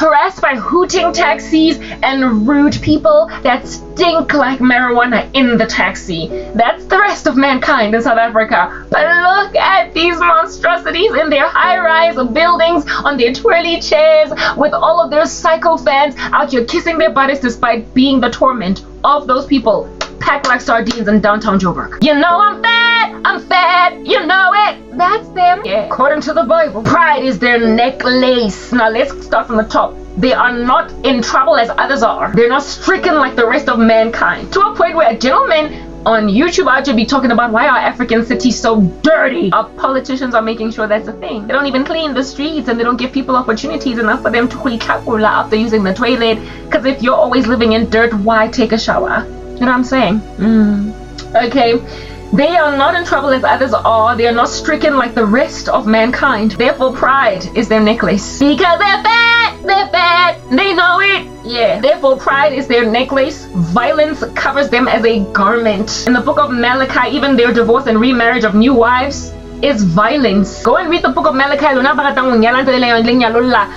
harassed by hooting taxis and rude people that stink like marijuana in the taxi. That's the rest of mankind in South Africa. But look at these monstrosities in their high-rise buildings, on their twirly chairs, with all of their psycho fans out here kissing their bodies despite being the torment of those people packed like sardines in downtown Joburg. You know I'm fat, you know it. That's them. Yeah. According to the Bible, pride is their necklace. Now let's start from the top. They are not in trouble as others are. They're not stricken like the rest of mankind. To a point where a gentleman on YouTube out to be talking about why our African cities so dirty. Our politicians are making sure that's a thing. They don't even clean the streets, and they don't give people opportunities enough for them to huitlakula after using the toilet. Because if you're always living in dirt, why take a shower? You know what I'm saying? Okay. They are not in trouble as others are. They are not stricken like the rest of mankind. Therefore, pride is their necklace. Because they're fat, they know it. Yeah. Therefore, pride is their necklace. Violence covers them as a garment. In the book of Malachi, even their divorce and remarriage of new wives is violence. Go and read the book of Malachi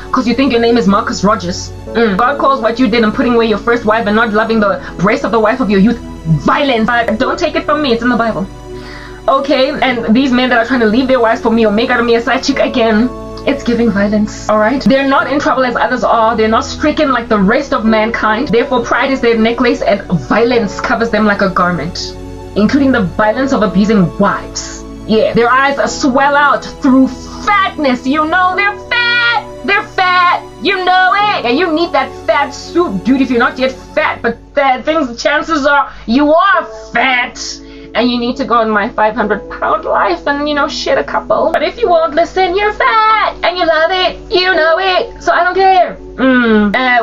because you think your name is Marcus Rogers. God calls what you did in putting away your first wife and not loving the breast of the wife of your youth violence. But don't take it from me, it's in the Bible. Okay, and these men that are trying to leave their wives for me or make out of me a side chick again, it's giving violence. Alright? They're not in trouble as others are. They're not stricken like the rest of mankind. Therefore, pride is their necklace and violence covers them like a garment, including the violence of abusing wives. Yeah, their eyes swell out through fatness. You know they're fat. They're fat. You know it. And you need that fat suit, dude, if you're not yet fat. But chances are you are fat. And you need to go on my 500-pound life and, shit a couple. But if you won't listen, you're fat. And you love it. You know it. So I don't care.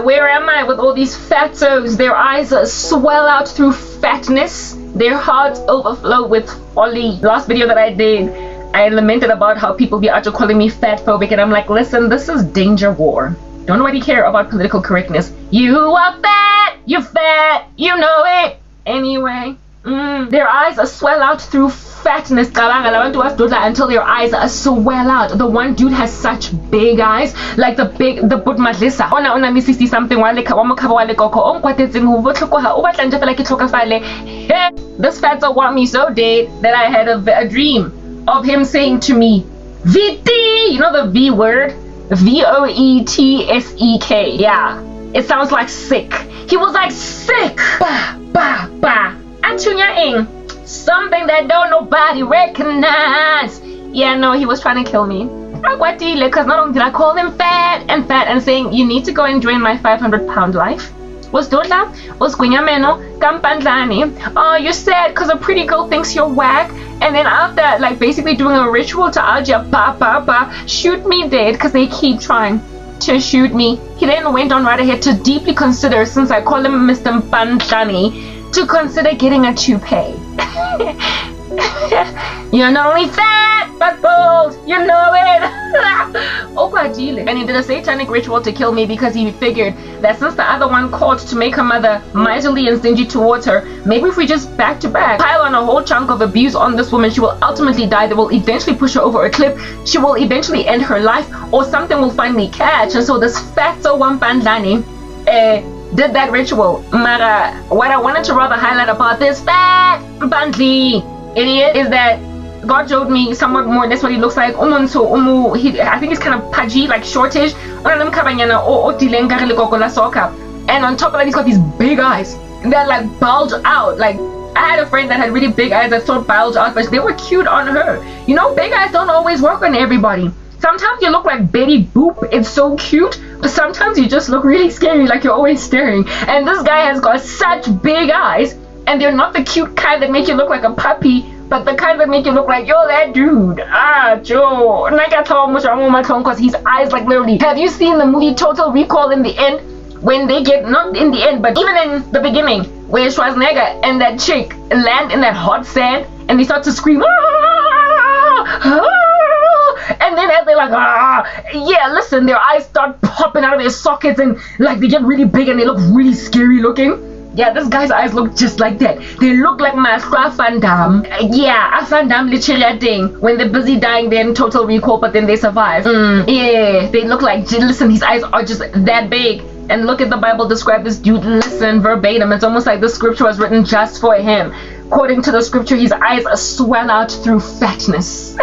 Where am I with all these fatos? Their eyes swell out through fatness. Their hearts overflow with folly. Last video that I did, I lamented about how people be out here calling me fat phobic, and I'm like, listen, this is danger war. Don't nobody care about political correctness. You are fat, you're fat, you know it. Anyway, their eyes swell out through fatness until their eyes swell out. The one dude has such big eyes, like the Bud Madlisa. Ona mi 60 something this fatso want me so dead that I had a dream of him saying to me, VT, you know the V word? VOETSEK. Yeah, it sounds like sick. He was like, sick. Bah, bah, bah. Something that don't nobody recognize. Yeah, no, he was trying to kill me. Because not only did I call him fat and saying, you need to go and join my 500-pound life. Was Dodla? Was Guinyameno? Kampandlani? Oh, you're sad because a pretty girl thinks you're whack. And then after, basically doing a ritual to Alja, shoot me dead because they keep trying to shoot me. He then went on right ahead to deeply consider, since I call him Mr. Mpandlani, to consider getting a toupee. You're not only fat, but bold. You know it. And he did a satanic ritual to kill me because he figured that since the other one caught to make her mother miserly and stingy towards her, maybe if we just back to back pile on a whole chunk of abuse on this woman, she will ultimately die. They will eventually push her over a cliff. She will eventually end her life, or something will finally catch. And so this fatso Wampandlani did that ritual. Mara, what I wanted to rather highlight about this fat Bandli idiot is that God showed me somewhat more. That's what he looks like. I think he's kind of pudgy, like shortish. And on top of that, he's got these big eyes that bulge out. Like, I had a friend that had really big eyes that sort of bulge out, but they were cute on her. You know, big eyes don't always work on everybody. Sometimes you look like Betty Boop. It's so cute. But sometimes you just look really scary, like you're always staring. And this guy has got such big eyes. And they're not the cute kind that make you look like a puppy, but the kind that make you look like, you're that dude. Joe. Because his eyes literally. Have you seen the movie Total Recall in the end? When they get, not in the end, but even in the beginning, where Schwarzenegger and that chick land in that hot sand and they start to scream. And then as they're yeah, listen, their eyes start popping out of their sockets and they get really big and they look really scary looking. Yeah, this guy's eyes look just like that. They look like my Van Damme. Yeah, Van Damme literally thing. When they're busy dying, they're in total recall, but then they survive. Yeah, they look like, listen, his eyes are just that big. And look at the Bible describe this dude, listen, verbatim. It's almost like the scripture was written just for him. According to the scripture, his eyes swell out through fatness.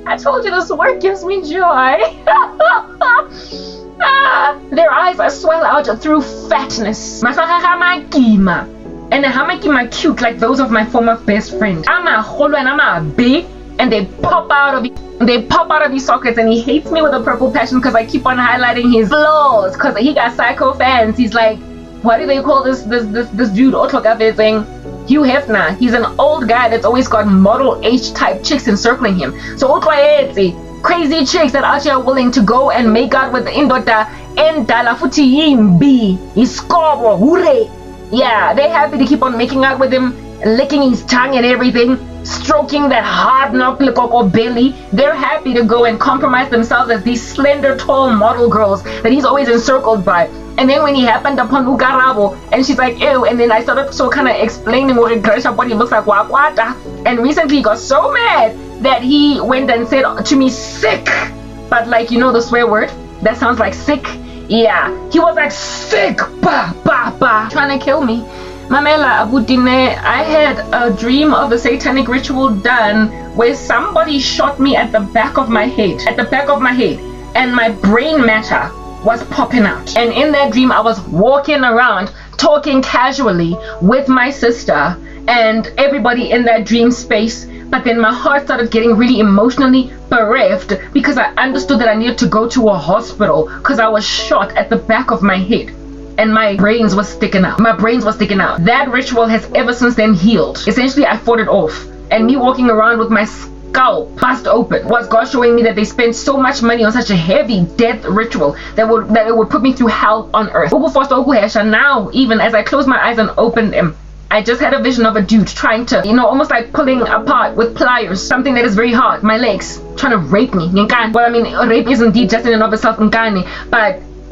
I told you this work gives me joy. Their eyes swell out through fatness. And the hamakima cute like those of my former best friend. I'm a hollow and I'm a big, and they pop out of his sockets, and he hates me with a purple passion because I keep on highlighting his flaws because he got psycho fans. He's like, what do they call this dude thing? Hugh Hefner. He's an old guy that's always got Model H type chicks encircling him. So crazy chicks that actually are willing to go and make out with the indota endala futhi yimbi iskobo hure. Yeah, they're happy to keep on making out with him, licking his tongue and everything, stroking that hard knock belly. They're happy to go and compromise themselves as these slender, tall model girls that he's always encircled by. And then when he happened upon Ugarabo, and she's like, ew, and then I started kind of explaining what he looks like, wakwata. And recently he got so mad that he went and said to me, sick. But like, you know the swear word? That sounds like sick. Yeah, he was like, sick, ba, ba, ba, trying to kill me. Mamela Abudine, I had a dream of a satanic ritual done where somebody shot me at the back of my head. And my brain matter was popping out. And in that dream, I was walking around talking casually with my sister and everybody in that dream space. But then my heart started getting really emotionally bereft because I understood that I needed to go to a hospital because I was shot at the back of my head. And my brains was sticking out. That ritual has ever since then healed. Essentially, I fought it off. And me walking around with my skull bust open was God showing me that they spent so much money on such a heavy death ritual that it would put me through hell on earth. Now, even as I closed my eyes and opened them, I just had a vision of a dude trying to, almost like pulling apart with pliers something that is very hard, my legs, trying to rape me. Well, I mean, rape is indeed just in and of itself, but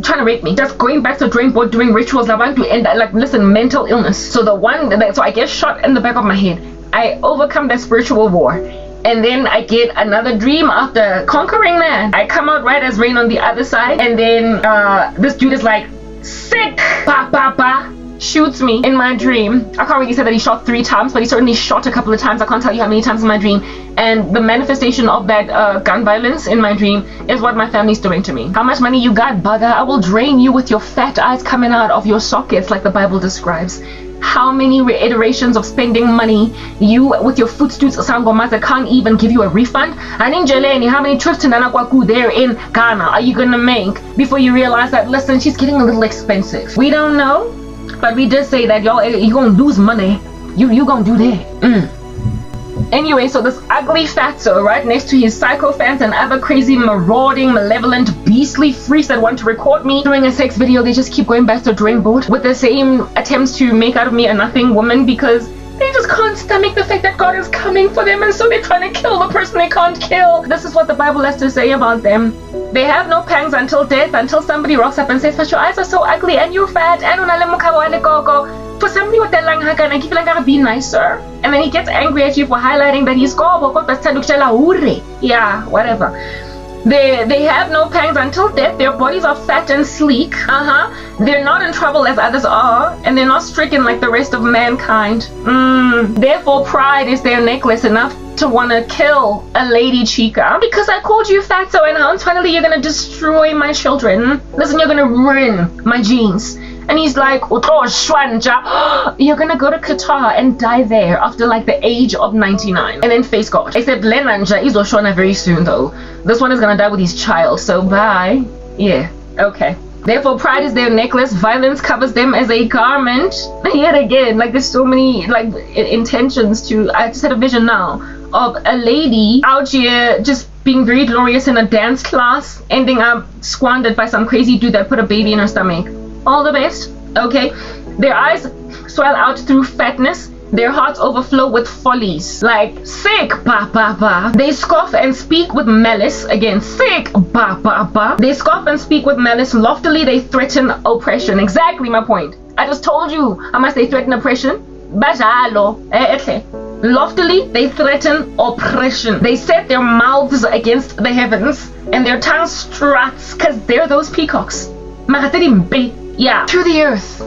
trying to rape me. Just going back to the drawing board, doing rituals. I want to end like, listen, mental illness. So so I get shot in the back of my head. I overcome that spiritual war. And then I get another dream after conquering that. I come out right as rain on the other side. And then this dude is like, sick, ba, ba, ba, shoots me in my dream. I can't really say that he shot 3 times, but he certainly shot a couple of times. I can't tell you how many times in my dream. And the manifestation of that gun violence in my dream is what my family's doing to me. How much money you got, bugger? I will drain you with your fat eyes coming out of your sockets like the Bible describes. How many reiterations of spending money you with your footstools Sangomasa can't even give you a refund? And in Jeleni, how many trips to Nanakwaku there in Ghana are you gonna make before you realize that, listen, she's getting a little expensive? We don't know, but we just say that you gonna lose money. You gonna do that. Anyway, so this ugly fatso right next to his psycho fans and other crazy, marauding, malevolent, beastly freaks that want to record me doing a sex video, they just keep going back to the drawing board with the same attempts to make out of me a nothing woman because they just can't stomach the fact that God is coming for them, and so they're trying to kill the person they can't kill. This is what the Bible has to say about them. They have no pangs until death, until somebody rocks up and says, but your eyes are so ugly and you're fat and for somebody with that lang hakan, I keep like gotta be nicer. And then he gets angry at you for highlighting that he's yeah, whatever. They have no pangs until death. Their bodies are fat and sleek. They're not in trouble as others are, and they're not stricken like the rest of mankind. Therefore, pride is their necklace enough to want to kill a lady chica because I called you fatso, and now finally you're gonna destroy my children. Listen, you're gonna ruin my genes. And he's like, you're gonna go to Qatar and die there after like the age of 99 and then face God. Except Lenanja is Oshona very soon though. This one is gonna die with his child, so bye. Yeah, okay. Therefore, pride is their necklace. Violence covers them as a garment. Yet again, like there's so many like intentions to. I just had a vision now of a lady out here just being very glorious in a dance class, ending up squandered by some crazy dude that put a baby in her stomach. All the best, okay? Their eyes swell out through fatness. Their hearts overflow with follies, like sick, ba ba ba. They scoff and speak with malice, again, sick, ba ba ba. They scoff and speak with malice, loftily they threaten oppression. Exactly my point. I just told you how much they threaten oppression. Bajalo, loftily they threaten oppression. They set their mouths against the heavens, and their tongue struts, cause they're those peacocks. Yeah, through the earth.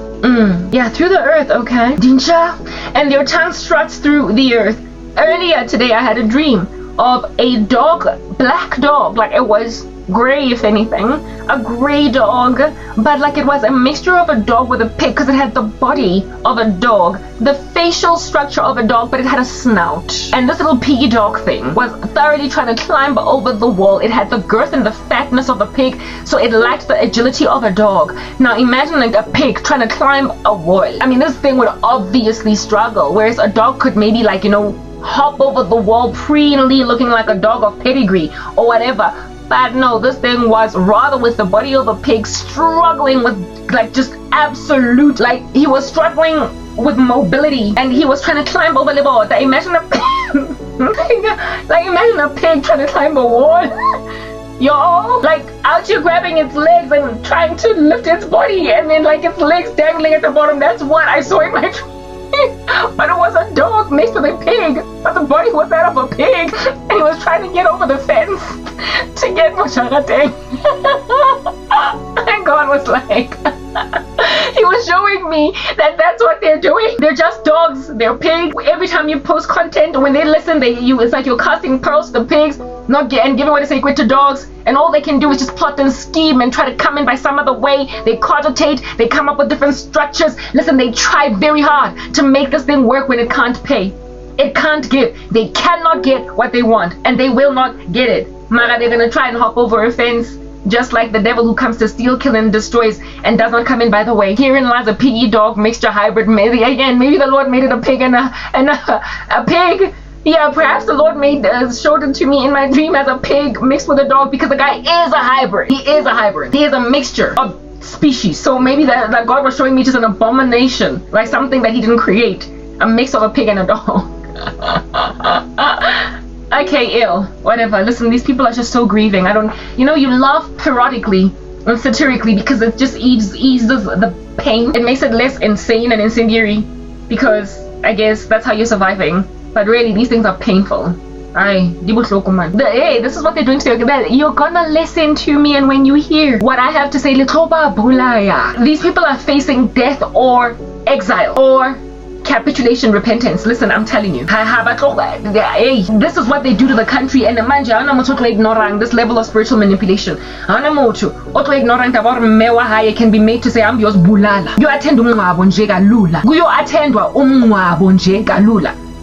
Yeah, through the earth, okay. Dincha. And their tongue struts through the earth. Earlier today I had a dream of a dog, black dog, like it was gray if anything, a gray dog, but like it was a mixture of a dog with a pig, because it had the body of a dog, the facial structure of a dog, but it had a snout. And this little piggy dog thing was thoroughly trying to climb over the wall. It had the girth and the fatness of a pig, so it lacked the agility of a dog. Now imagine like a pig trying to climb a wall. I mean, this thing would obviously struggle, whereas a dog could maybe, like, you know, hop over the wall preenly, looking like a dog of pedigree or whatever. But no, this thing was rather with the body of a pig, struggling with, like, just absolute, like, he was struggling with mobility, and he was trying to climb over the wall. Imagine a like, imagine a pig trying to climb a wall. Yo, like, out here grabbing its legs and trying to lift its body, and then like its legs dangling at the bottom. That's what I saw in my dream. But it was a dog mixed with a pig, but the body was that of a pig, and he was trying to get over the fence to get Mocharateng. And God was like, he was showing me that that's what they're doing. They're just dogs. They're pigs. Every time you post content, when they listen, it's like you're casting pearls to the pigs, and giving away the sacred to dogs, and all they can do is just plot and scheme and try to come in by some other way. They cogitate, they come up with different structures. Listen, they try very hard to make this thing work when it can't pay. It can't give. They cannot get what they want, and they will not get it. Mara, they're gonna try and hop over a fence, just like the devil who comes to steal, kill, and destroys, and does not come in by the way. Herein lies a piggy dog mixture hybrid. Maybe the Lord made it a pig and a pig. Yeah, perhaps the Lord showed it to me in my dream as a pig mixed with a dog, because the guy is a hybrid. He is a hybrid. He is a mixture of species. So maybe that God was showing me just an abomination, like something that he didn't create, a mix of a pig and a dog. Okay, ill, whatever. Listen, these people are just so grieving. You laugh periodically and satirically because it just eases the pain. It makes it less insane and incendiary, because I guess that's how you're surviving. But really, these things are painful. Hey, this is what they're doing to you. You're gonna listen to me, and when you hear what I have to say, these people are facing death or exile or capitulation, repentance. Listen, I'm telling you, this is what they do to the country. And this level of spiritual manipulation can be made to say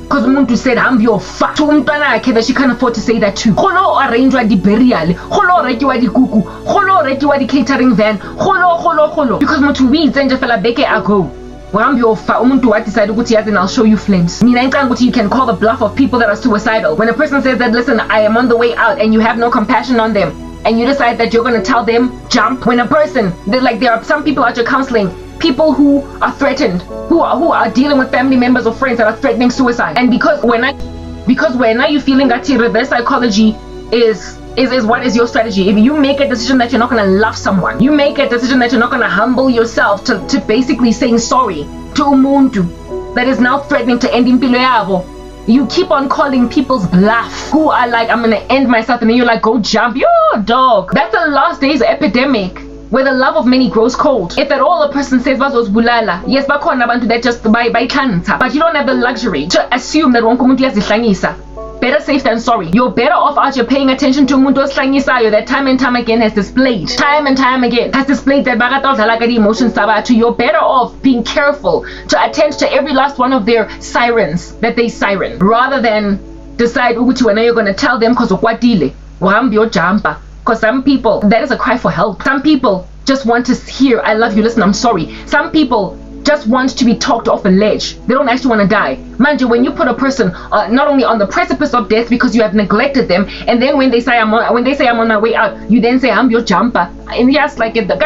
because umuntu said I'm your fat. So umntwana yakhe that she can't afford to say that too. Kholo arrangewa di burial, kholo rekiwa di kuku, kholo rekiwa di catering van, kholo because motho we itsenje fela beke ago. I'll show you flames. You can call the bluff of people that are suicidal. When a person says that, listen, I am on the way out, and you have no compassion on them, and you decide that you're going to tell them jump. When a person, there are some people out your counseling, people who are threatened, who are dealing with family members or friends that are threatening suicide. And because when are you feeling that reverse psychology is what is your strategy? If you make a decision that you're not going to love someone, you make a decision that you're not going to humble yourself to basically saying sorry to umuntu that is now threatening to end impilo yabo. You keep on calling people's bluff who are like, I'm going to end myself, and then you're like, go jump. You're a dog. That's a last days epidemic where the love of many grows cold. If at all a person says bazozibulala, yes, bakhona abantu that just by cancer, but you don't have the luxury to assume that wonke umuntu uyazihlangisa. Better safe than sorry. You're better off out here paying attention to umuntu osihlangisayo that time and time again has displayed that bagatodlala ka emotions sabathu. You're better off being careful to attend to every last one of their sirens that they siren, rather than decide ukuthi wena you're going to tell them because ukwatile uhambe uyojumpa. Because some people, that is a cry for help. Some people just want to hear, I love you, listen, I'm sorry. Some people just want to be talked off a ledge. They don't actually want to die. Manje, when you put a person not only on the precipice of death because you have neglected them, and then when they say I'm on my way out, you then say I'm your jumper. And yes, like the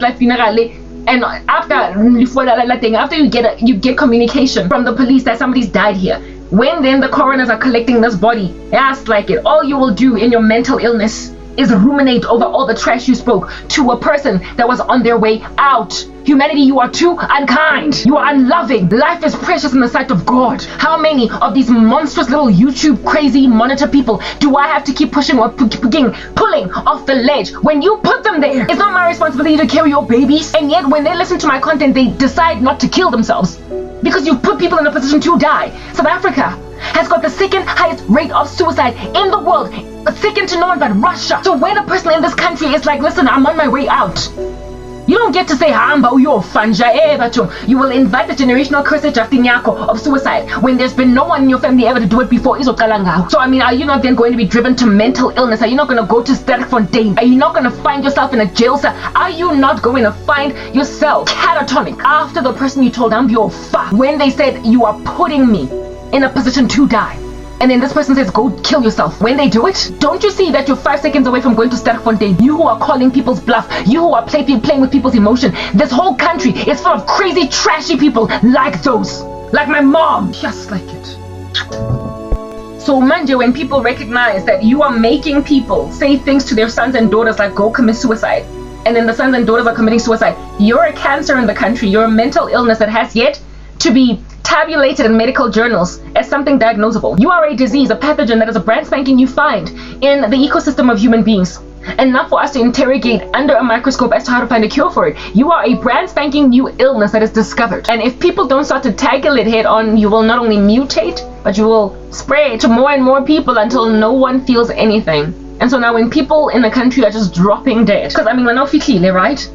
life funeral, And after you get communication from the police that somebody's died here, when then the coroners are collecting this body, just like it, all you will do in your mental illness is ruminate over all the trash you spoke to a person that was on their way out. Humanity, you are too unkind. You are unloving. Life is precious in the sight of God. How many of these monstrous little YouTube crazy monitor people do I have to keep pushing or pulling off the ledge? When you put them there, it's not my responsibility to carry your babies. And yet when they listen to my content, they decide not to kill themselves because you've put people in a position to die. South Africa has got the second highest rate of suicide in the world, second to no one but Russia. So when a person in this country is like, listen, I'm on my way out, you don't get to say hamba uyofanja. You will invite the generational curse of suicide when there's been no one in your family ever to do it before. So I mean, are you not then going to be driven to mental illness? Are you not going to go to Sterkfontein? Are you not going to find yourself in a jail cell? Are you not going to find yourself catatonic after the person you told when they said you are putting me in a position to die? And then this person says, go kill yourself. When they do it, don't you see that you're 5 seconds away from going to Sterkfontein? You who are calling people's bluff, you who are playing with people's emotion. This whole country is full of crazy, trashy people like those. Like my mom. Just like it. So manje, when people recognize that you are making people say things to their sons and daughters like go commit suicide, and then the sons and daughters are committing suicide, you're a cancer in the country. You're a mental illness that has yet to be tabulated in medical journals as something diagnosable. You are a disease, a pathogen that is a brand spanking new find in the ecosystem of human beings, and not for us to interrogate under a microscope as to how to find a cure for it. You are a brand spanking new illness that is discovered, and if people don't start to tackle it head on, you will not only mutate, but you will spread to more and more people until no one feels anything. And so now when people in the country are just dropping dead, because I mean, we're not fikile, right?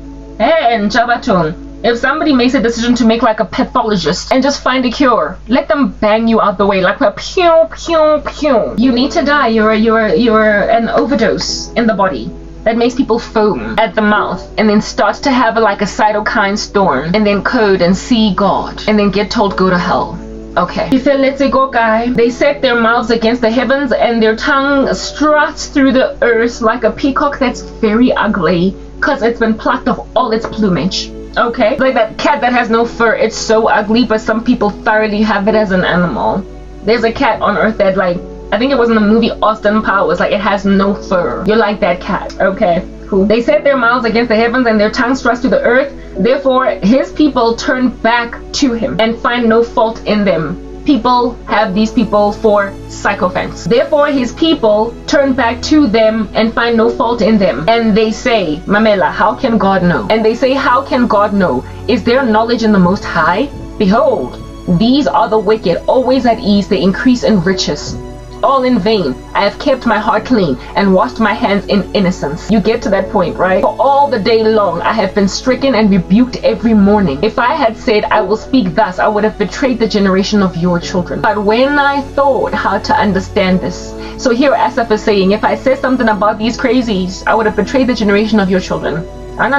And Jabatung, if somebody makes a decision to make like a pathologist and just find a cure, let them bang you out the way like a pew pew pew. You need to die. You're an overdose in the body that makes people foam at the mouth and then starts to have like a cytokine storm and then code and see God and then get told go to hell. Okay. Let's go, guy. They set their mouths against the heavens and their tongue struts through the earth like a peacock that's very ugly because it's been plucked of all its plumage. Okay, like that cat that has no fur, it's so ugly, but some people thoroughly have it as an animal. There's a cat on earth that, like, I think it was in the movie Austin Powers, like it has no fur. You're like that cat. Okay, cool. They set their mouths against the heavens and their tongues thrust to the earth. Therefore, his people turn back to him and find no fault in them. People have these people for sycophants. Therefore, his people turn back to them and find no fault in them. And they say, Mamela, how can God know? And they say, how can God know? Is there knowledge in the Most High? Behold, these are the wicked, always at ease, they increase in riches. All in vain. I have kept my heart clean and washed my hands in innocence. You get to that point, right? For all the day long, I have been stricken and rebuked every morning. If I had said, I will speak thus, I would have betrayed the generation of your children. But when I thought how to understand this, so here Asaph is saying, if I said something about these crazies, I would have betrayed the generation of your children. But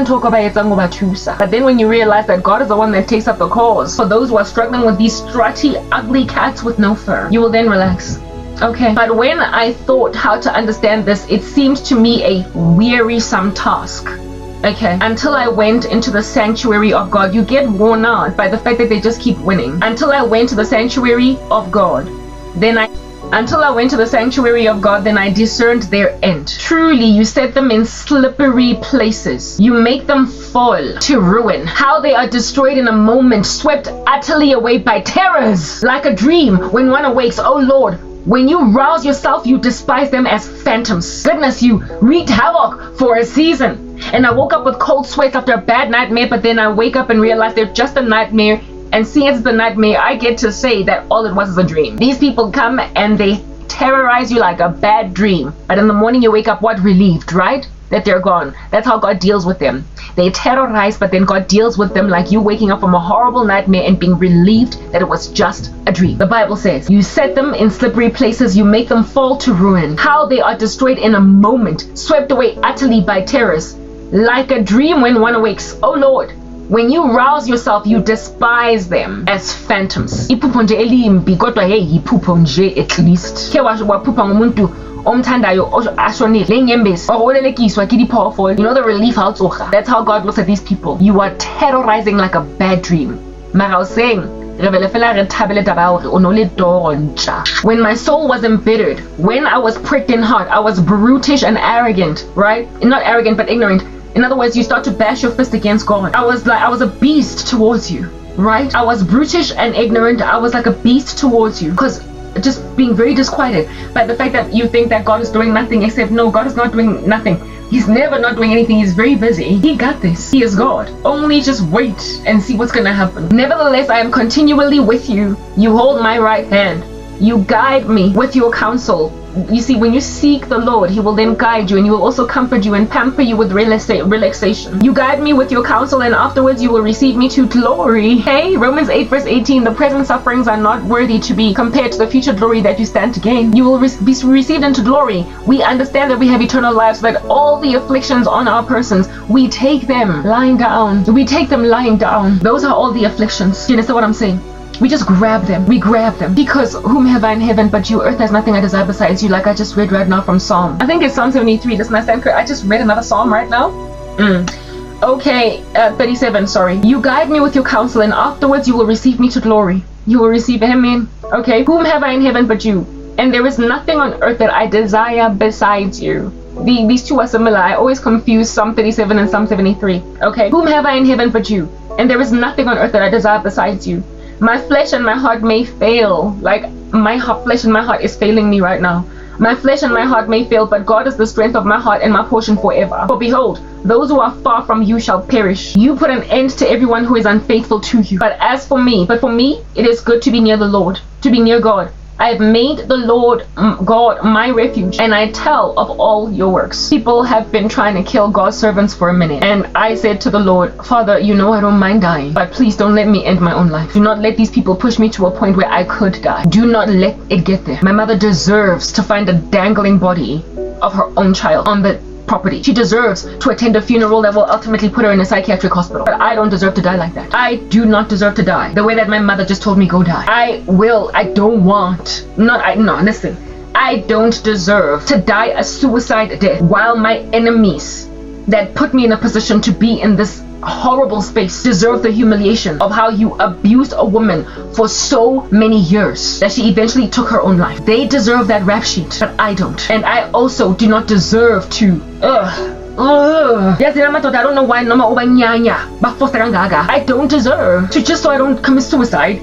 then when you realize that God is the one that takes up the cause for those who are struggling with these strutty, ugly cats with no fur, you will then relax. Okay, but when I thought how to understand this, it seemed to me a wearisome task. Okay, until I went into the sanctuary of God. You get worn out by the fact that they just keep winning. Until I went to the sanctuary of God, then I discerned their end. Truly, you set them in slippery places. You make them fall to ruin. How they are destroyed in a moment, swept utterly away by terrors. Like a dream when one awakes, oh Lord, when you rouse yourself, you despise them as phantoms. Goodness, you wreaked havoc for a season. And I woke up with cold sweats after a bad nightmare, but then I wake up and realize they're just a nightmare. And seeing as it's a nightmare, I get to say that all it was is a dream. These people come and they terrorize you like a bad dream. But in the morning you wake up, what, relieved, right? That they're gone. That's how God deals with them. They terrorize, but then God deals with them like you waking up from a horrible nightmare and being relieved that it was just a dream. The Bible says, you set them in slippery places, you make them fall to ruin. How they are destroyed in a moment, swept away utterly by terrors. Like a dream when one awakes, oh Lord, when you rouse yourself, you despise them as phantoms. Iphupho nje elimbi kodwa hey iphupho nje at least. Ke waphupha ngumuntu omthandayo ashonile lenyembezi obolelekiswa ke diphoofolo. You know the relief ha o tsoga. That's how God looks at these people. You are terrorizing like a bad dream. Mara o saying when my soul was embittered, when I was pricked in heart, I was brutish and arrogant, right? Not arrogant but ignorant. In other words, you start to bash your fist against God. I was a beast towards you, right? I was brutish and ignorant. I was like a beast towards you, because just being very disquieted by the fact that you think that God is doing nothing, except no, God is not doing nothing. He's never not doing anything. He's very busy. He got this. He is God. Only just wait and see what's gonna happen. Nevertheless, I am continually with you. You hold my right hand. You guide me with your counsel. You see, when you seek the Lord, He will then guide you, and He will also comfort you and pamper you with relaxation. You guide me with your counsel, and afterwards you will receive me to glory. Hey, Romans 8 verse 18, the present sufferings are not worthy to be compared to the future glory that you stand to gain. You will be received into glory. We understand that we have eternal lives, so that all the afflictions on our persons, we take them lying down. We take them lying down. Those are all the afflictions. Do you understand what I'm saying? We just grab them. We grab them. Because whom have I in heaven but you? Earth has nothing I desire besides you, like I just read right now from Psalm. I think it's Psalm 73. Doesn't that stand correct? I just read another Psalm right now. Okay, 37, sorry. You guide me with your counsel, and afterwards you will receive me to glory. You will receive him in. Okay, whom have I in heaven but you? And there is nothing on earth that I desire besides you. These two are similar. I always confuse Psalm 37 and Psalm 73. Okay, whom have I in heaven but you? And there is nothing on earth that I desire besides you. My flesh and my heart may fail. Like my flesh and my heart is failing me right now. My flesh and my heart may fail, but God is the strength of my heart and my portion forever. For behold, those who are far from you shall perish. You put an end to everyone who is unfaithful to you. But for me, it is good to be near the Lord, to be near God. I have made the Lord God my refuge, and I tell of all your works. People have been trying to kill God's servants for a minute, and I said to the Lord, Father, you know I don't mind dying, but please don't let me end my own life. Do not let these people push me to a point where I could die. Do not let it get there. My mother deserves to find a dangling body of her own child on the property. She deserves to attend a funeral that will ultimately put her in a psychiatric hospital. But I don't deserve to die like that. I do not deserve to die the way that my mother just told me go die. I don't deserve to die a suicide death while my enemies that put me in a position to be in this horrible space deserve the humiliation of how you abused a woman for so many years that she eventually took her own life. They deserve that rap sheet, but I don't. And I also do not deserve to I don't know why I don't deserve to, just so I don't commit suicide.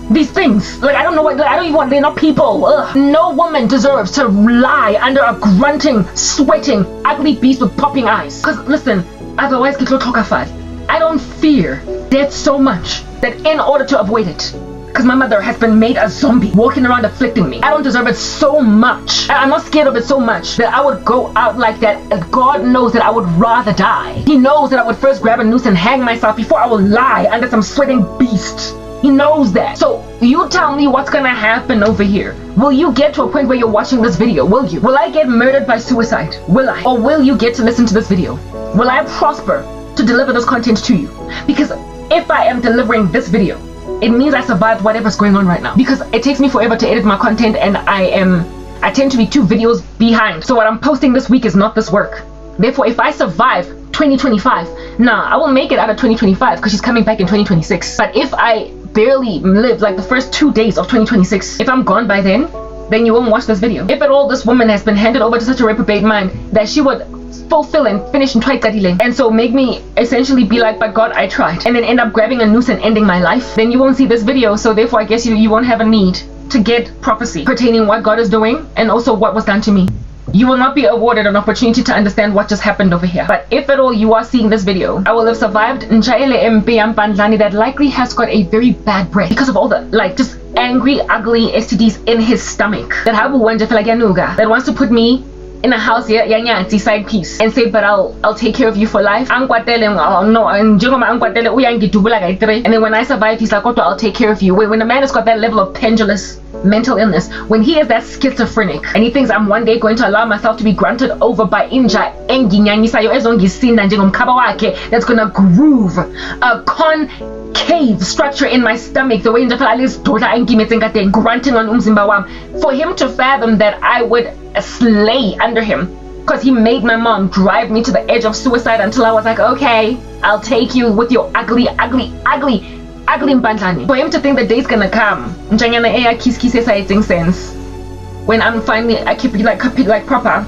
These things, like I don't know what, I don't even want, they're not people. No woman deserves to lie under a grunting, sweating, ugly beast with popping eyes. Because listen, otherwise I don't fear death so much that in order to avoid it, because my mother has been made a zombie walking around afflicting me, I don't deserve it so much. I'm not scared of it so much that I would go out like that. God knows that I would rather die. He knows that I would first grab a noose and hang myself before I will lie under some sweating beast. He knows that. So you tell me what's gonna happen over here. Will you get to a point where you're watching this video? Will you? Will I get murdered by suicide? Will I? Or will you get to listen to this video? Will I prosper to deliver this content to you? Because if I am delivering this video, it means I survived whatever's going on right now. Because it takes me forever to edit my content, and I tend to be 2 videos behind. So what I'm posting this week is not this work. Therefore, if I survive 2025, I will make it out of 2025 because she's coming back in 2026. But if I barely live like the first 2 days of 2026, if I'm gone by then you won't watch this video. If at all this woman has been handed over to such a reprobate mind that she would fulfill and finish and try and so make me essentially be like, but God, I tried, and then end up grabbing a noose and ending my life, then you won't see this video. So therefore I guess you won't have a need to get prophecy pertaining what God is doing and also what was done to me. You will not be awarded an opportunity to understand what just happened over here. But if at all you are seeing this video, I will have survived that likely has got a very bad breath because of all the just angry, ugly STDs in his stomach. That wants to put me in a house here, side piece, and say, but I'll take care of you for life. And then when I survive, he's like, I'll take care of you. When a man has got that level of pendulous mental illness, when he is that schizophrenic and he thinks I'm one day going to allow myself to be grunted over by inja that's gonna groove a cave structure in my stomach, the way grunting on umzimba wam, for him to fathom that I would slay under him. Because he made my mom drive me to the edge of suicide until I was like, okay, I'll take you with your ugly mpandlani. For him to think the day's gonna come, sense. When I'm finally, I keep like proper,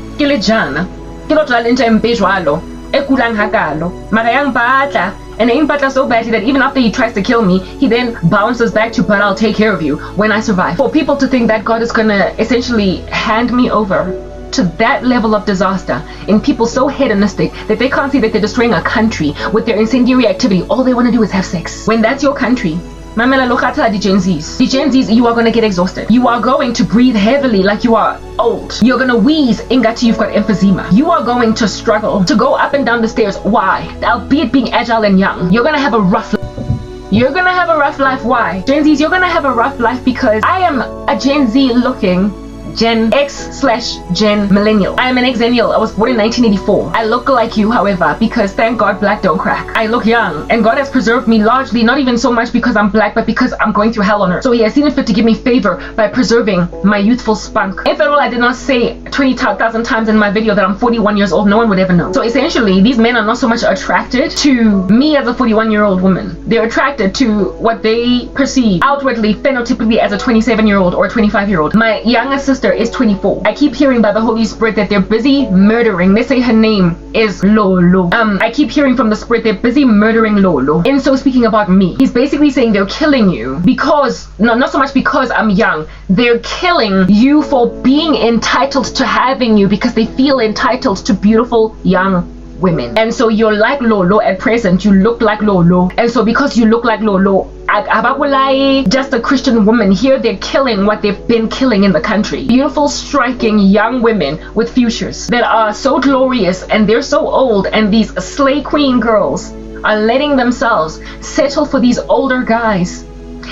and he impatla so badly that even after he tries to kill me, he then bounces back to, but I'll take care of you when I survive. For people to think that God is gonna essentially hand me over to that level of disaster, and people so hedonistic that they can't see that they're destroying a country with their incendiary activity. All they want to do is have sex. When that's your country, Mamela Lokata, the Gen Zs. The Gen Zs, you are going to get exhausted. You are going to breathe heavily like you are old. You're going to wheeze ingati you've got emphysema. You are going to struggle to go up and down the stairs. Why? Albeit being agile and young. You're going to have a rough life. You're going to have a rough life. Why? Gen Zs, you're going to have a rough life because I am a Gen Z looking Gen X/Gen Millennial. I am an Xennial. I was born in 1984. I look like you, however, because thank God black don't crack. I look young, and God has preserved me largely, not even so much because I'm black, but because I'm going through hell on earth. So he has seen it fit to give me favor by preserving my youthful spunk. If at all I did not say 20,000 times in my video that I'm 41 years old, no one would ever know. So essentially, these men are not so much attracted to me as a 41-year-old woman. They're attracted to what they perceive outwardly, phenotypically, as a 27-year-old or a 25-year-old. My youngest sister is 24. I keep hearing by the Holy Spirit that they're busy murdering. They say her name is Lolo. I keep hearing from the Spirit they're busy murdering Lolo. And so speaking about me, he's basically saying they're killing you because, no, not so much because I'm young. They're killing you for being entitled to having you because they feel entitled to beautiful young women. And so you're like Lolo at present. You look like Lolo. And so because you look like Lolo, just a Christian woman, here they're killing what they've been killing in the country. Beautiful, striking young women with futures that are so glorious, and they're so old, and these slay queen girls are letting themselves settle for these older guys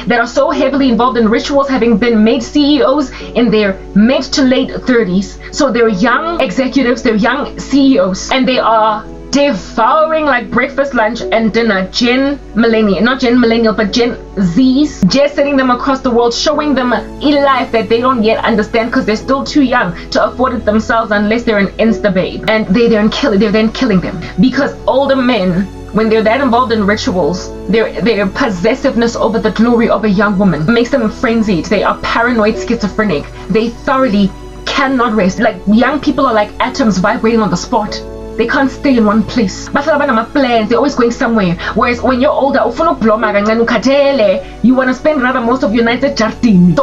that are so heavily involved in rituals, having been made CEOs in their mid to late 30s. So they're young executives, they're young CEOs, and they are devouring like breakfast, lunch, and dinner not Gen Millennial, but Gen Zs, just sending them across the world, showing them a life that they don't yet understand because they're still too young to afford it themselves unless they're an Insta babe. And they're then killing them because older men, when they're that involved in rituals, their possessiveness over the glory of a young woman makes them frenzied. They are paranoid schizophrenic. They thoroughly cannot rest. Like, young people are like atoms vibrating on the spot. They can't stay in one place. Plans, they're always going somewhere. Whereas when you're older, you want to spend rather most of your nights at Jardini.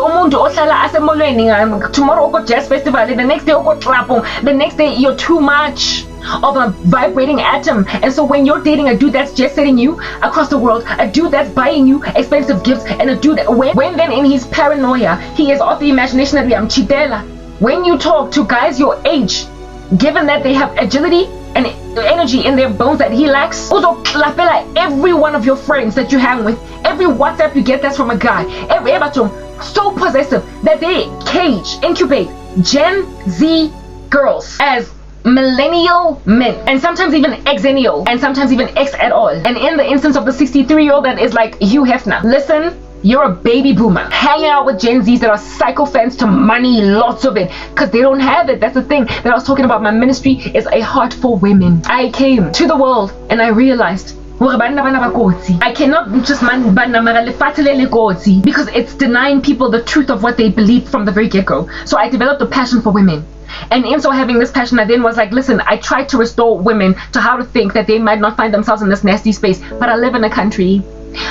Tomorrow go jazz festival, the next day go trapong, the next day you're too much of a vibrating atom. And so when you're dating a dude that's just setting you across the world, a dude that's buying you expensive gifts, and a dude when then in his paranoia he is of the imagination that I'm chitela. When you talk to guys your age, given that they have agility and energy in their bones that he lacks, also every one of your friends that you hang with, every WhatsApp you get that's from a guy, every so possessive that they incubate Gen Z girls as millennial men, and sometimes even Xennial, and sometimes even X at all. And in the instance of the 63-year-old that is like Hugh Hefner, listen, you're a baby boomer hanging out with Gen Zs that are sycophants to money, lots of it, because they don't have it. That's the thing that I was talking about. My ministry is a heart for women. I came to the world and I realized I cannot just because it's denying people the truth of what they believe from the very get-go. So I developed a passion for women. And in so having this passion, I then was like, listen, I tried to restore women to how to think that they might not find themselves in this nasty space. But I live in a country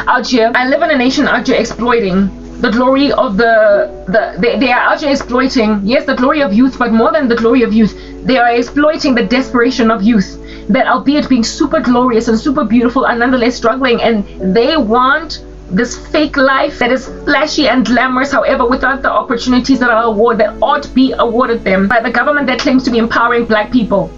out here, I live in a nation out here exploiting the glory of they are out here exploiting, yes, the glory of youth, but more than the glory of youth, they are exploiting the desperation of youth that, albeit being super glorious and super beautiful, are nonetheless struggling. And they want this fake life that is flashy and glamorous, however, without the opportunities that ought to be awarded them by the government that claims to be empowering black people.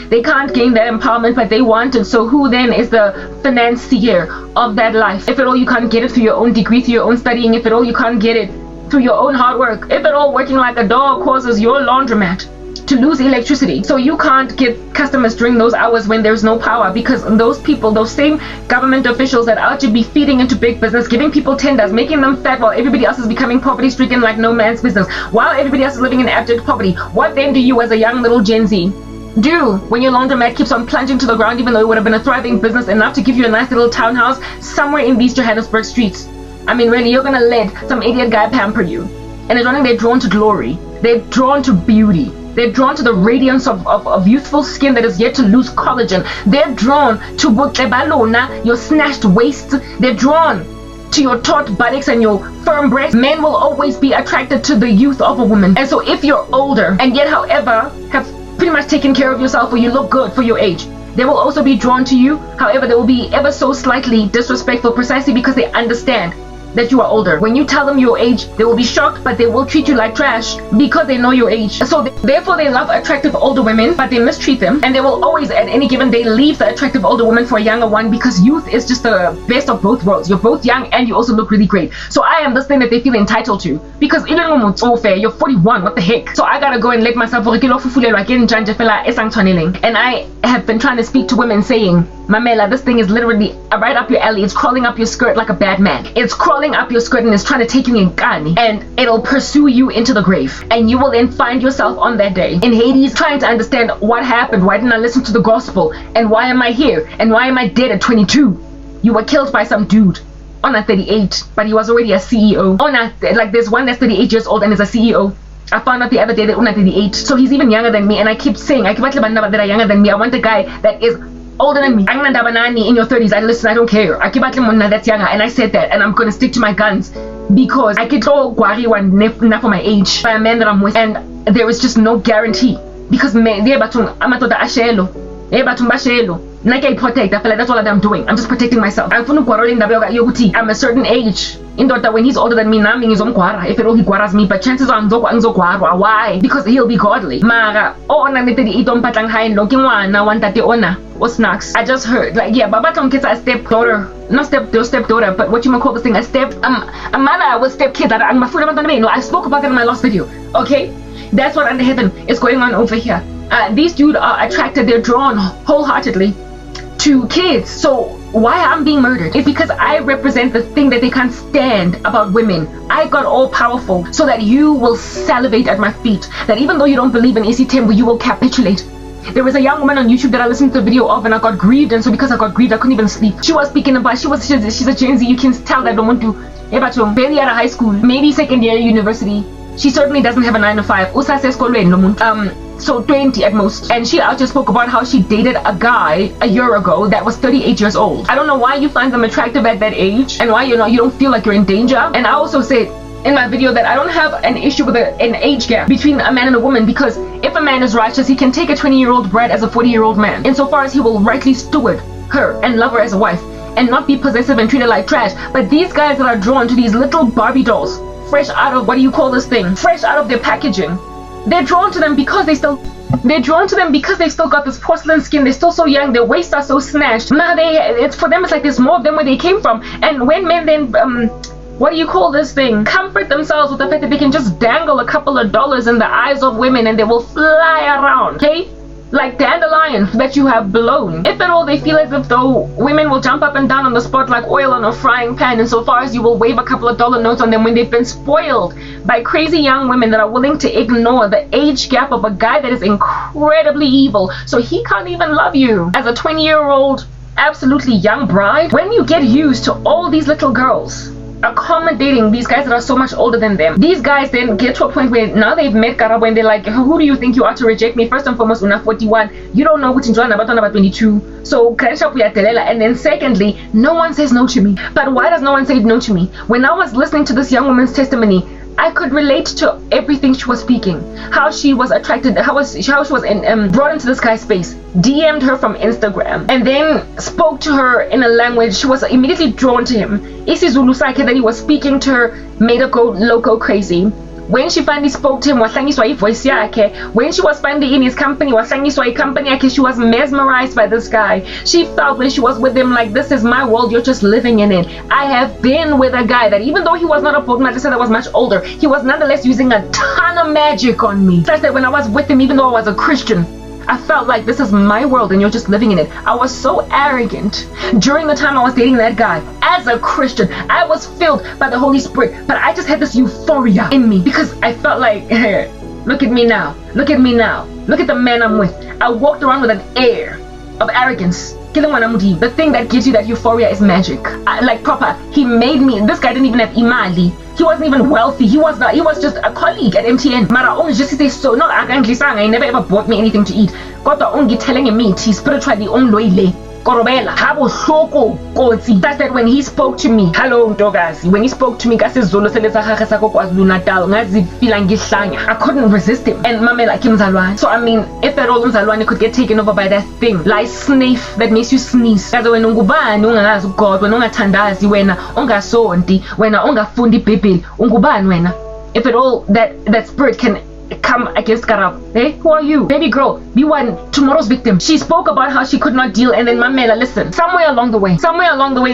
They can't gain that empowerment, but they want it. So who then is the financier of that life? If at all you can't get it through your own degree, through your own studying, if at all you can't get it through your own hard work, if at all working like a dog causes your laundromat to lose electricity. So you can't get customers during those hours when there's no power, because those people, those same government officials that are to be feeding into big business, giving people tenders, making them fat while everybody else is becoming poverty stricken like no man's business, while everybody else is living in abject poverty. What then do you as a young little Gen Z do when your laundromat keeps on plunging to the ground, even though it would have been a thriving business enough to give you a nice little townhouse somewhere in these Johannesburg streets? I mean, really, you're gonna let some idiot guy pamper you. And it's running, they're drawn to glory, they're drawn to beauty, they're drawn to the radiance of youthful skin that is yet to lose collagen. They're drawn to Butlebalona, your snatched waist. They're drawn to your taut buttocks and your firm breasts. Men will always be attracted to the youth of a woman. And so if you're older and yet, however, have pretty much taken care of yourself, or you look good for your age, they will also be drawn to you. However, they will be ever so slightly disrespectful, precisely because they understand that you are older. When you tell them your age, they will be shocked, but they will treat you like trash because they know your age. So therefore they love attractive older women, but they mistreat them, and they will always at any given day leave the attractive older woman for a younger one, because youth is just the best of both worlds. You're both young and you also look really great. So I am this thing that they feel entitled to, because even when you're 41, what the heck? So I gotta go and let myself, and I have been trying to speak to women saying, Mamela, this thing is literally right up your alley. It's crawling up your skirt like a bad man. It's crawling up your skirt and it's trying to take you in Kani, and it'll pursue you into the grave. And you will then find yourself on that day in Hades trying to understand what happened. Why didn't I listen to the gospel? And why am I here? And why am I dead at 22? You were killed by some dude on a 38, but he was already a CEO. Like there's one that's 38 years old and is a CEO. I found out the other day that Una 38, so he's even younger than me. And I keep saying, I keep that are younger than me. I want a guy that is older than me. I'm in your 30s. Listen, I don't care. I keep that's younger, and I said that, and I'm gonna stick to my guns, because I get so worried enough for my age by a man that I'm with, and there is just no guarantee, because I'm protect. I feel like that's all that I'm doing. I'm just protecting myself. I'm a certain age. When he's older than me, if it all he guaras me, but chances are why? Because he'll be godly. What's next? I just heard, like, yeah, Baba Tom kids are stepdaughter. Not stepdaughter, but what you might call this thing, a mother with stepkids. I spoke about that in my last video. Okay? That's what under heaven is going on over here. These dudes are attracted, they're drawn wholeheartedly to kids. So why I'm being murdered is because I represent the thing that they can't stand about women. I got all powerful so that you will salivate at my feet. That even though you don't believe in Isitembu, you will capitulate. There was a young woman on YouTube that I listened to the video of, and I got grieved, and so because I got grieved, I couldn't even sleep. She was speaking about, she's a Gen Z. You can tell that I don't want to, barely out of high school, maybe second year university. She certainly doesn't have a 9 to 5. So 20 at most. And she just spoke about how she dated a guy a year ago that was 38 years old. I don't know why you find them attractive at that age, and why you don't feel like you're in danger. And I also said in my video that I don't have an issue with an age gap between a man and a woman, because if a man is righteous, he can take a 20-year-old brat as a 40-year-old man, insofar as he will rightly steward her and love her as a wife, and not be possessive and treat her like trash. But these guys that are drawn to these little Barbie dolls, fresh out of, fresh out of their packaging, they're drawn to them because they've still got this porcelain skin. They're still so young. Their waists are so snatched. Now it's for them, it's like there's more of them where they came from. And when men then comfort themselves with the fact that they can just dangle a couple of dollars in the eyes of women and they will fly around, okay? Like dandelions that you have blown. If at all they feel as if though women will jump up and down on the spot like oil on a frying pan, insofar as you will wave a couple of dollar notes on them when they've been spoiled by crazy young women that are willing to ignore the age gap of a guy that is incredibly evil, so he can't even love you as a 20-year-old absolutely young bride. When you get used to all these little girls accommodating these guys that are so much older than them, these guys then get to a point where now they've met Karabo and they're like, who do you think you are to reject me? First and foremost, Una 41, you don't know which is about 22, so and then secondly, no one says no to me. But why does no one say no to me? When I was listening to this young woman's testimony, I could relate to everything she was speaking. How she was attracted, how she was brought into this guy's space, DM'd her from Instagram, and then spoke to her in a language. She was immediately drawn to him. Isizulu Sake that he was speaking to her made her go loco crazy. when she finally spoke to him, wahlangiswa ivoice yakhe. When she was finally in his company, wahlangiswa icompany yakhe, she was mesmerized by this guy. She felt when she was with him like, this is my world, you're just living in it. I have been with a guy that even though he was not a potent magician that was much older, he was nonetheless using a ton of magic on me. Such that when I was with him, even though I was a Christian, I felt like this is my world and you're just living in it. I was so arrogant during the time I was dating that guy. As a Christian, I was filled by the Holy Spirit, but I just had this euphoria in me because I felt like, hey, look at me now, look at me now, look at the man I'm with. I walked around with an air of arrogance. The thing that gives you that euphoria is magic. Like proper, he made me. This guy didn't even have imali. He wasn't even wealthy. He was just a colleague at MTN. Mara only just say so. No, I never ever bought me anything to eat. Got the only telling me he spiritually onloile. Korobela, habo shoko kotsi. That's that when he spoke to me. Hello Ntokazi. When he spoke to me, I couldn't resist him. And mame like Mzalwane. So I mean, if at all Mzalwane could get taken over by that thing, like sniff that makes you sneeze. Kaze wena ungubani ungazi God, wena ungathandazi wena ungasonti, wena ungafundi iBhayibheli, ungubani wena? If at all that spirit can come against Karab. Hey, who are you? Baby girl, be one tomorrow's victim. She spoke about how she could not deal, and then Mamela, listen, somewhere along the way,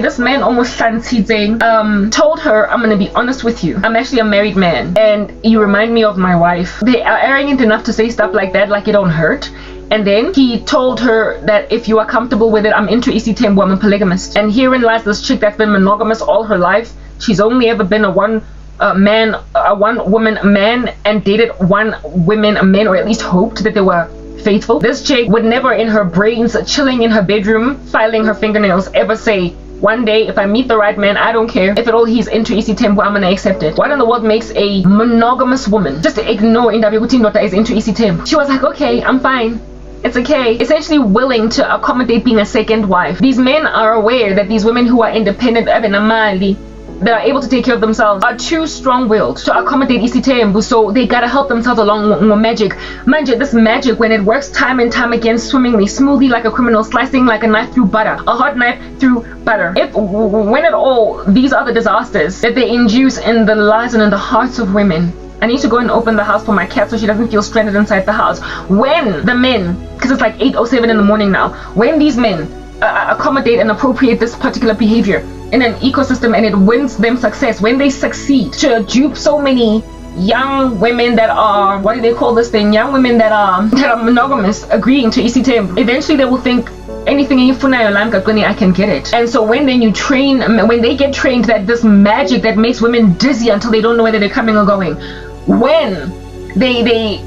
this man almost told her, I'm gonna be honest with you. I'm actually a married man, and you remind me of my wife. They are arrogant enough to say stuff like that, like it don't hurt. And then he told her that if you are comfortable with it, I'm into isiThembu, I'm a polygamist. And herein lies this chick that's been monogamous all her life. She's only ever been a one woman man and dated one woman men, or at least hoped that they were faithful. This chick would never in her brains, chilling in her bedroom, filing her fingernails, ever say, one day if I meet the right man, I don't care if at all he's into isiThembu, I'm gonna accept it. What in the world makes a monogamous woman just ignore Indaba yokuthi indoda is into isiThembu? She was like, okay, I'm fine, it's okay. Essentially willing to accommodate being a second wife. These men are aware that these women who are independent, that are able to take care of themselves, are too strong-willed to accommodate isiThembu, so they gotta help themselves along with magic. Mind you, this magic, when it works time and time again, swimmingly, smoothly like a criminal, slicing like a knife through butter, a hot knife through butter. When at all, these are the disasters that they induce in the lives and in the hearts of women. I need to go and open the house for my cat so she doesn't feel stranded inside the house. When the men, because it's like 8:07 in the morning now, when these men accommodate and appropriate this particular behavior in an ecosystem and it wins them success, when they succeed to dupe so many young women that are, what do they call this thing, young women that are monogamous, agreeing to isiThembu, eventually they will think, anything in I can get it. And so when then when they get trained that this magic that makes women dizzy until they don't know whether they're coming or going, when they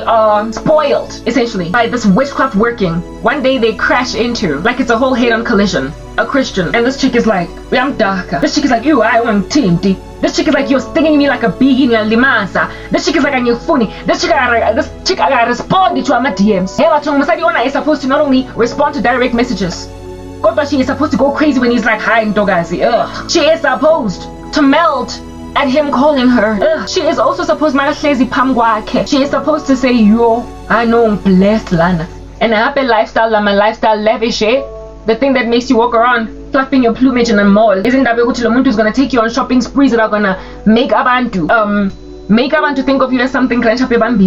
are spoiled essentially by this witchcraft working, one day they crash into, like it's a whole head-on collision, a Christian, and this chick is like, I'm darker. This chick is like, I want team D. This chick is like, you're stinging me like a bee in your limasa. This chick is like, I'm funny. This chick I gotta respond to my DMs. Hey, Masadiona is supposed to not only respond to direct messages, but she is supposed to go crazy when he's like, hi Ntokazi. Ugh. She is supposed to melt at him calling her. Ugh. She is also supposed she is supposed to say, yo, I know I'm blessed lana. And a happy lifestyle, my lifestyle lavish, the thing that makes you walk around fluffing your plumage in a mall. Isn't that who's gonna take you on shopping sprees that are gonna make abantu think of you as something jackpot.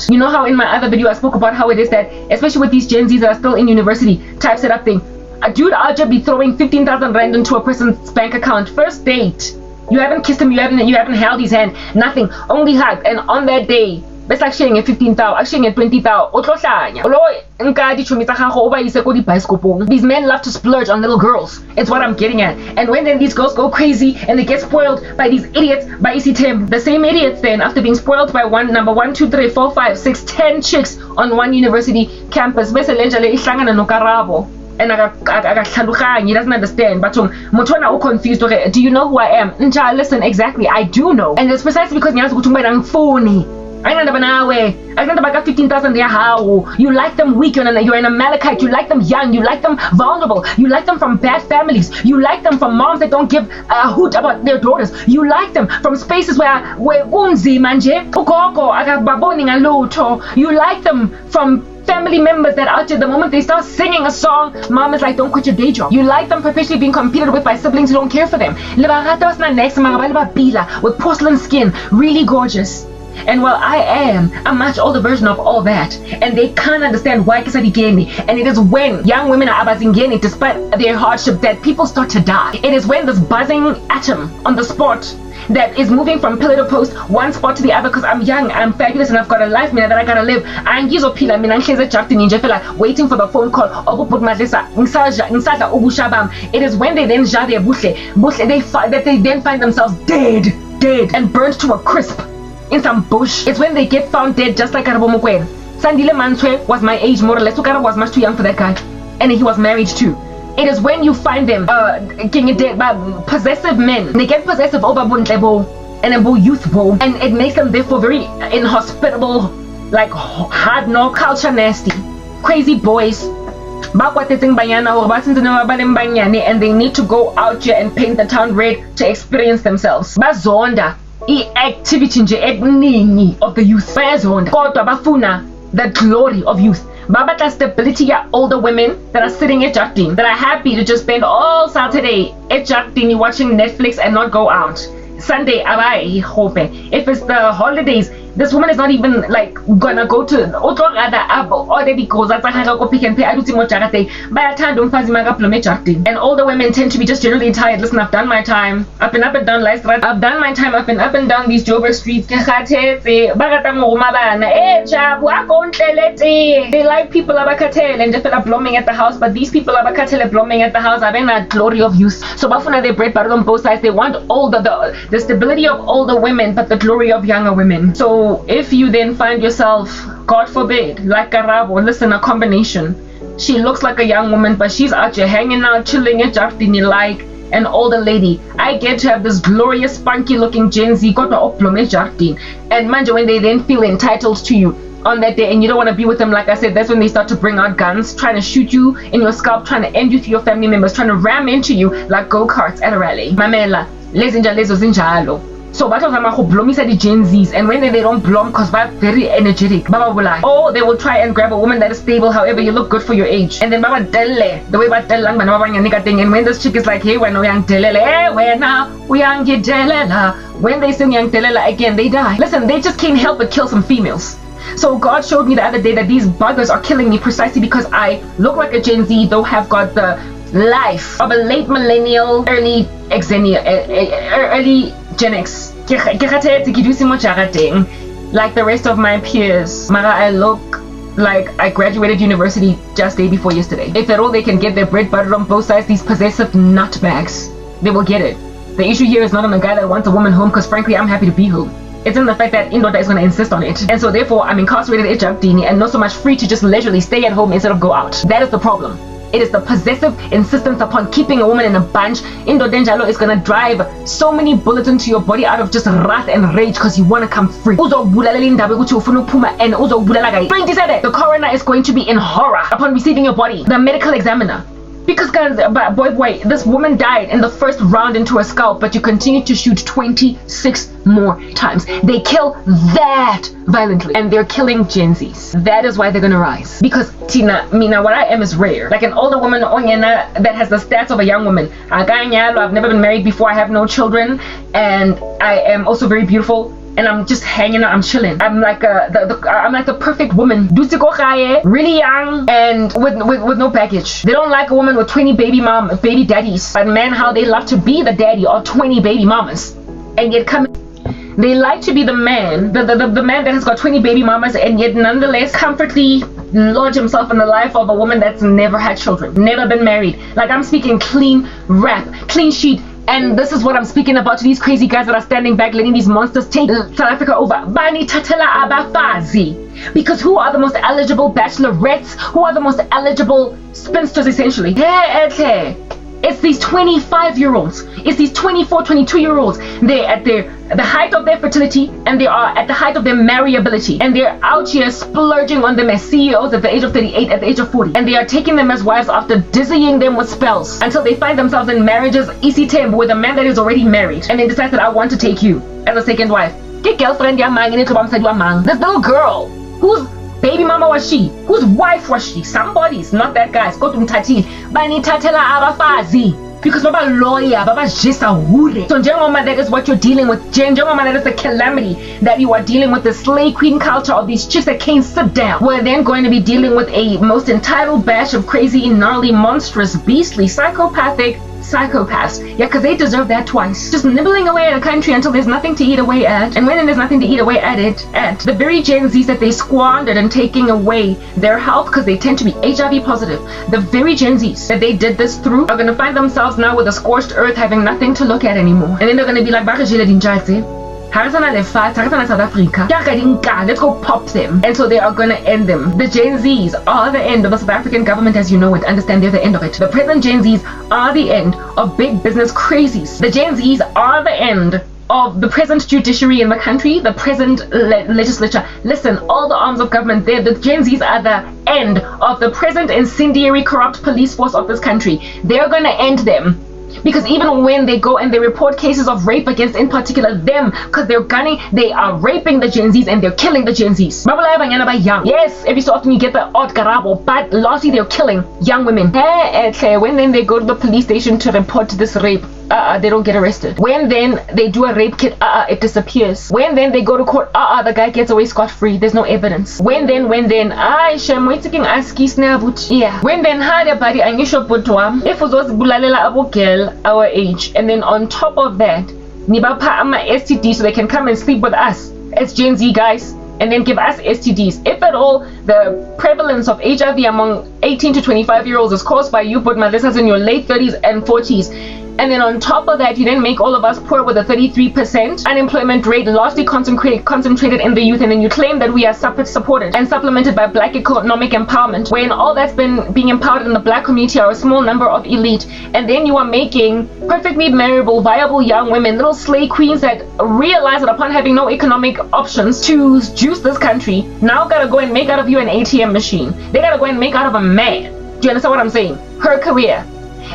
You know how in my other video I spoke about how it is that, especially with these Gen Zs that are still in university, type setup thing. A dude I'll just be throwing 15,000 rand into a person's bank account. First date, you haven't kissed him, you haven't held his hand, nothing, only hug, and on that day, best like sharing at 15,000, sharing at 20,000. These men love to splurge on little girls. It's what I'm getting at. And when then these girls go crazy and they get spoiled by these idiots, by isiThembu, the same idiots then, after being spoiled by number 1, 2, 3, 4, 5, 6, 10 chicks on one university campus, and he doesn't understand, but confused. Okay, do you know who I am? Listen, exactly, I do know, and it's precisely because I'm phony. I got 15,000 there. How you like them weak? You're an Amalekite. You like them young. You like them vulnerable. You like them from bad families. You like them from moms that don't give a hoot about their daughters. You like them from spaces where unzi manje ukoko akababoni ngaloto. You like them from family members that out there, the moment they start singing a song, mom is like, don't quit your day job. You like them perpetually being competed with by siblings who don't care for them. With porcelain skin, really gorgeous. And while I am a much older version of all that, and they can't understand why Kisadigeni, and it is when young women are abazingeni despite their hardship that people start to die. It is when this buzzing atom on the spot that is moving from pillar to post, one spot to the other, because I'm young, I'm fabulous, and I've got a life that I gotta live. And waiting for the phone call. It is when they then that they then find themselves dead, and burnt to a crisp in some bush. It's when they get found dead, just like Karabo Mukwena. Sandile Manswe was my age, more or less. Ukara was much too young for that guy, and he was married too. It is when you find them possessive men. They get possessive over Buntlebo and youthful, and it makes them therefore very inhospitable, like hard no culture nasty, crazy boys. And they need to go out here and paint the town red to experience themselves. Bazonda activity of the youth. The glory of youth. Babata stability ya older women that are sitting at Jactin, that are happy to just spend all Saturday at Jactin watching Netflix and not go out. Sunday, if it's the holidays, this woman is not even like gonna go to already goes out go pick and pay. And older women tend to be just generally tired. Listen, I've done my time. I've been up and down I've done my time. I've been up and down these Joburg streets. They like people and just blooming at the house, but these people are blooming at the house. I've been a glory of youth. So bafuna they bread butter on both sides. They want older the stability of older women, but the glory of younger women. So if you then find yourself, God forbid, like Karabo, listen, a combination. She looks like a young woman, but she's out here hanging out, chilling at Jardini like an older lady. I get to have this glorious, spunky looking Gen Z, got to upload Jardin. And mind you, when they then feel entitled to you on that day and you don't want to be with them, like I said, that's when they start to bring out guns, trying to shoot you in your scalp, trying to end you to your family members, trying to ram into you like go-karts at a rally. Mamela, lezo zinjalo. So blomisa the Gen Zs, and when they don't blom because they're very energetic, oh, they will try and grab a woman that is stable, however you look good for your age, and then the way and when this chick is like, hey, when we young when they sing young telela again, they die. Listen, they just can't help but kill some females. So God showed me the other day that these buggers are killing me precisely because I look like a Gen Z, though have got the life of a late millennial, early Gen X. Like the rest of my peers. I look like I graduated university just day before yesterday. If at all they can get their bread buttered on both sides, these possessive nutbags, they will get it. The issue here is not on the guy that wants a woman home, because frankly I'm happy to be home. It's in the fact that Indoda is going to insist on it. And so therefore I'm incarcerated at Jabdini and not so much free to just leisurely stay at home instead of go out. That is the problem. It is the possessive insistence upon keeping a woman in a bunch. Indodenjalo is gonna drive so many bullets into your body out of just wrath and rage because you want to come free. The coroner is going to be in horror upon receiving your body. The medical examiner. Because guys, boy, this woman died in the first round into her scalp, but you continue to shoot 26 more times. They kill that violently, and they're killing Gen Zs. That is why they're gonna rise. Because Tina, Mina, what I am is rare. Like an older woman that has the stats of a young woman. I've never been married before. I have no children, and I am also very beautiful. And I'm just hanging out, I'm chilling. I'm like the perfect woman. Really young and with no baggage. They don't like a woman with 20 baby daddies. But man, how they love to be the daddy of 20 baby mamas. And yet they like to be the man, the man that has got 20 baby mamas and yet nonetheless comfortably lodge himself in the life of a woman that's never had children, never been married. Like I'm speaking clean rap, clean sheet. And this is what I'm speaking about to these crazy guys that are standing back letting these monsters take South Africa over. Bani tatela abafazi. Because who are the most eligible bachelorettes? Who are the most eligible spinsters essentially? It's these 25-year-olds. It's these 24, 22-year-olds. They're at the height of their fertility and they are at the height of their marriability. And they're out here splurging on them as CEOs at the age of 38, at the age of 40. And they are taking them as wives after dizzying them with spells until they find themselves in marriages isitembu with a man that is already married. And they decide that I want to take you as a second wife. Get girlfriend, this little girl who's baby mama was she? Whose wife was she? Somebody's, not that guy's. Go to Mtati. Banithatela abafazi. Because baba lawyer, baba jisa hure. So njengoma, that is what you're dealing with. Njengoma, that is the calamity that you are dealing with, the slave queen culture of these chicks that can't sit down. We're then going to be dealing with a most entitled batch of crazy, gnarly, monstrous, beastly, psychopathic psychopaths. Yeah, because they deserve that twice. Just nibbling away at a country until there's nothing to eat away at. And when there's nothing to eat away at the very Gen Zs that they squandered and taking away their health because they tend to be HIV positive, the very Gen Zs that they did this through are going to find themselves now with a scorched earth, having nothing to look at anymore. And then they're going to be like, South Africa. Let's go pop them. And so they are going to end them. The Gen Zs are the end of the South African government as you know it. Understand, they're the end of it. The present Gen Zs are the end of big business crazies. The Gen Zs are the end of the present judiciary in the country, the present legislature. Listen, all the arms of government there, the Gen Zs are the end of the present incendiary, corrupt police force of this country. They're going to end them. Because even when they go and they report cases of rape against, in particular, them, because they are raping the Gen Zs and they're killing the Gen Zs. Yes, every so often you get the odd garabo, but largely they're killing young women. When then they go to the police station to report this rape, they don't get arrested. When then they do a rape kit, it disappears. When then they go to court, the guy gets away scot-free. There's no evidence. When then, yeah. When then, if girl our age, and then on top of that, nibapa ama STD so they can come and sleep with us as Gen Z guys, and then give us STDs. If at all, the prevalence of HIV among 18 to 25-year-olds is caused by you, but Melissa's in your late 30s and 40s. And then on top of that, you then make all of us poor with a 33% unemployment rate, largely concentrated in the youth, and then you claim that we are supported and supplemented by black economic empowerment, when all that's been being empowered in the black community are a small number of elite. And then you are making perfectly marriable, viable young women, little slave queens that realize that upon having no economic options to juice this country, now gotta go and make out of you an ATM machine. They gotta go and make out of a man. Do you understand what I'm saying? Her career.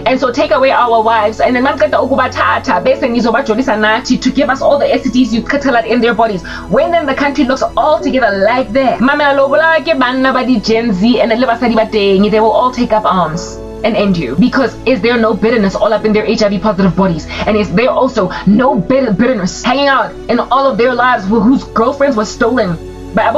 And so take away our wives, and then to give us all the STDs you catalog in their bodies. When then the country looks all together like that, Gen Z and they will all take up arms and end you. Because is there no bitterness all up in their HIV positive bodies? And is there also no bitterness hanging out in all of their lives whose girlfriends were stolen by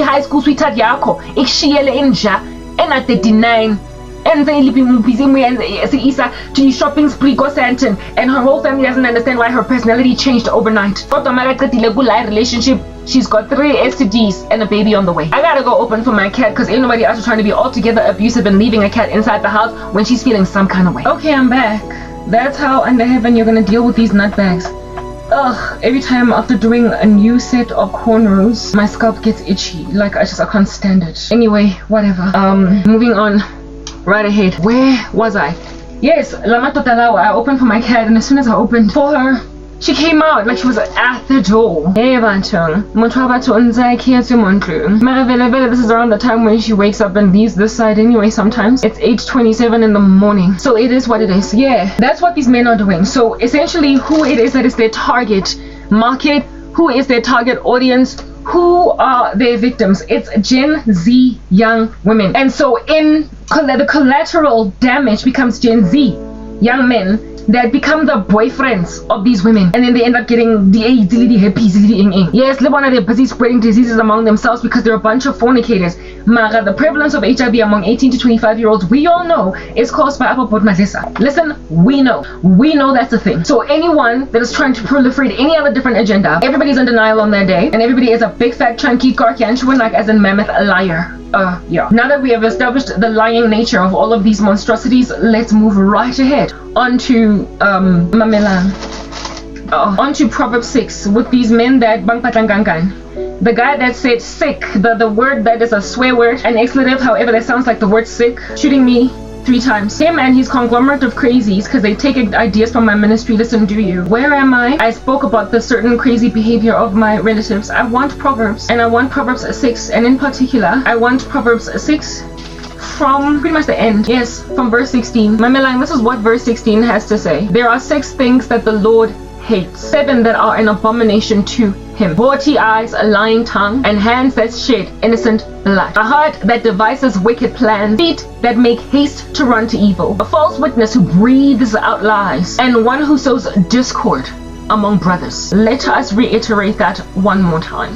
high school sweetheart yakho ikshiyele inja at 39 and then to the shopping spree Santon, and her whole family doesn't understand why her personality changed overnight. Relationship, she's got 3 STDs and a baby on the way. I gotta go open for my cat because ain't nobody else is trying to be altogether abusive and leaving a cat inside the house when she's feeling some kind of way. Okay, I'm back. That's how under heaven you're gonna deal with these nutbags. Ugh, every time after doing a new set of cornrows, my scalp gets itchy. Like, I can't stand it. Anyway, whatever. Moving on. Right ahead. Where was I? Yes, Lama Totalawa. I opened for my cat, and as soon as I opened for her, she came out like she was at the door. This is around the time when she wakes up and leaves this side anyway sometimes. It's 8:27 in the morning. So it is what it is. Yeah, that's what these men are doing. So essentially who it is that is their target market, who is their target audience, who are their victims? It's Gen Z young women. And so the collateral damage becomes Gen Z young men that become the boyfriends of these women, and then they end up getting the AIDS, yes, they're busy spreading diseases among themselves because they're a bunch of fornicators. Mara, the prevalence of HIV among 18 to 25-year-olds, we all know, is caused by Abapot Malesa. Listen, we know that's the thing. So anyone that is trying to proliferate any other different agenda, everybody's in denial on that day, and everybody is a big fat chunky gargantuan, like as in mammoth liar. Yeah. Now that we have established the lying nature of all of these monstrosities, let's move right ahead onto onto Proverbs 6 with these men that bang patangangan. The guy that said sick, the word that is a swear word, an expletive, however that sounds like the word sick, shooting me 3 times. Him and his conglomerate of crazies, because they take ideas from my ministry. Listen, do you? Where am I? I spoke about the certain crazy behavior of my relatives. I want Proverbs, and I want Proverbs 6, and in particular, I want Proverbs 6 from pretty much the end. Yes, from verse 16. Mamelang, this is what verse 16 has to say. There are 6 things that the Lord hates. 7 that are an abomination to him. Haughty eyes, a lying tongue, and hands that shed innocent blood. A heart that devises wicked plans. Feet that make haste to run to evil. A false witness who breathes out lies. And one who sows discord among brothers. Let us reiterate that one more time.